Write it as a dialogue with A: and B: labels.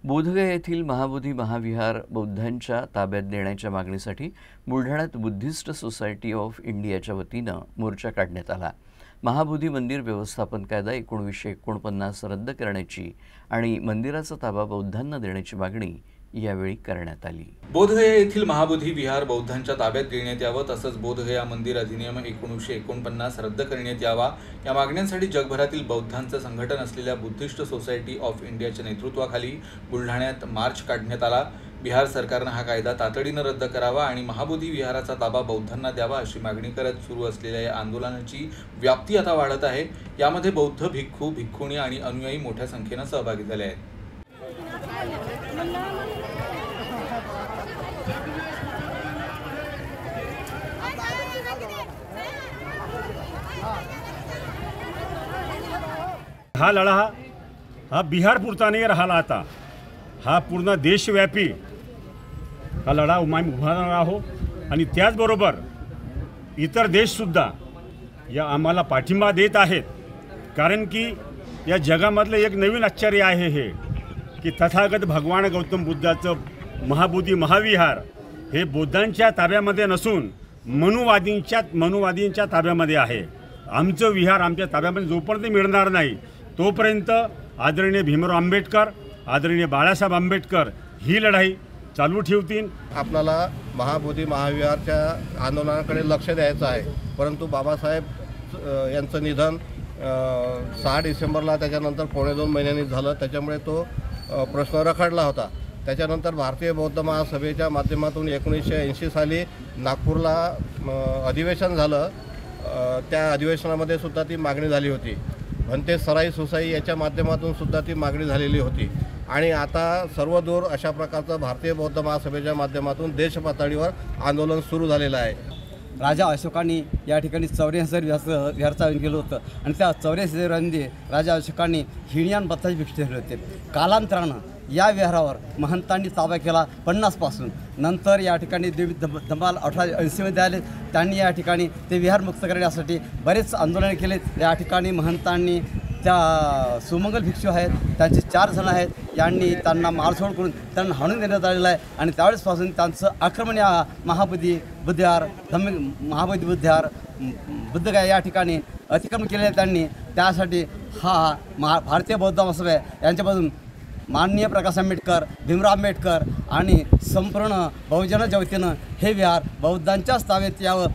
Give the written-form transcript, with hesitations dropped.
A: बोधगया येथील महाबोधी महाविहार बौद्धांच्या ताब्यात देण्याच्या मागणीसाठी बुलढाण्यात बुद्धिस्ट सोसायटी ऑफ इंडियाच्या वतीनं मोर्चा काढण्यात आला। महाबोधी मंदिर व्यवस्थापन कायदा 1949 रद्द करण्याची आणि मंदिराचा ताबा बौद्धांना देण्याची मागणी यावेळी करण्यात आली।
B: बोधगया येथील महाबोधी विहार बौद्धांच्या ताब्यात देण्यात यावं, तसंच बोधगया मंदिर अधिनियम 1949 रद्द करण्यात यावा या मागण्यांसाठी जगभरातील बौद्धांचं संघटन असलेल्या बुद्धिस्ट सोसायटी ऑफ इंडियाच्या नेतृत्वाखाली बुलढाण्यात मार्च काढण्यात आला। बिहार सरकारनं हा कायदा तातडीनं रद्द करावा आणि महाबोधी विहाराचा ताबा बौद्धांना द्यावा अशी मागणी करत सुरू असलेल्या या आंदोलनाची व्याप्ती आता वाढत आहे। यामध्ये बौद्ध भिक्खू, भिक्खुणी आणि अनुयायी मोठ्या संख्येनं सहभागी झाले आहेत।
C: हा लढा हा बिहार पुरता नाही राहिला, आता हा पूर्ण देशव्यापी हा लढा उभारणार आहोत आणि त्याचबरोबर इतर देशसुद्धा या आम्हाला पाठिंबा देत आहेत। कारण की या जगामधलं एक नवीन आश्चर्य आहे हे की तथागत भगवान गौतम बुद्धाचं महाबोधी महाविहार हे बौद्धांच्या ताब्यामध्ये नसून मनुवादींच्या ताब्यामध्ये आहे। आमचं विहार आमच्या ताब्यामध्ये जोपर्यंत मिळणार नाही तोपर्यंत आदरणीय भीमराव आंबेडकर, आदरणीय बाळासाहेब आंबेडकर ही लढाई चालू ठेवतील।
D: आपल्याला महाबोधी महाविहारच्या आंदोलनाकडे लक्ष द्यायचं आहे, परंतु बाबासाहेब यांचं निधन 6 डिसेंबरला त्याच्यानंतर 2.5 महिन्यांनी झालं, त्याच्यामुळे तो प्रश्न रखडला होता। त्याच्यानंतर भारतीय बौद्ध महासभेच्या माध्यमातून 1980 साली नागपूरला अधिवेशन झालं। त्या अधिवेशनामध्ये सुद्धा ती मागणी झाली होती। भंते सराई सुसाई याच्या माध्यमातून सुद्धा ती मागणी झालेली होती आणि आता सर्वदूर अशा प्रकारचं भारतीय बौद्ध महासभेच्या माध्यमातून देशपातळीवर आंदोलन सुरू झालेलं आहे।
E: राजा अशोकांनी या ठिकाणी 84 विहार चालू केलं होतं आणि त्या 84 विहारांमध्ये राजा अशोकांनी हिणयान बत्ताची भिक्षा ठेवले होते। कालांतरानं या विहारावर महंतांनी ताबा केला 50 पासून। नंतर या ठिकाणी देवी धमाल 1880मध्ये आले, त्यांनी या ठिकाणी ते विहार मुक्त करण्यासाठी बरेच आंदोलन केले। या ठिकाणी महंतांनी त्या सुमंगल भिक्षू आहेत त्यांचे 4 जण आहेत, यांनी त्यांना मारझोड करून त्यांना हाणून देण्यात आलेलं आहे आणि त्यावेळेसपासून त्यांचं आक्रमण या महाबोधी बुद्धविहार महाबोधी बुद्धगया या ठिकाणी अतिक्रमण केलेलं आहे त्यांनी। त्यासाठी हा भारतीय बौद्ध महासभा यांच्यापासून माननीय प्रकाश आंबेडकर, भीमराव आंबेडकर आणि संपूर्ण बहुजनाच्या वतीनं हे विहार बौद्धांच्याच ताब्यात यावं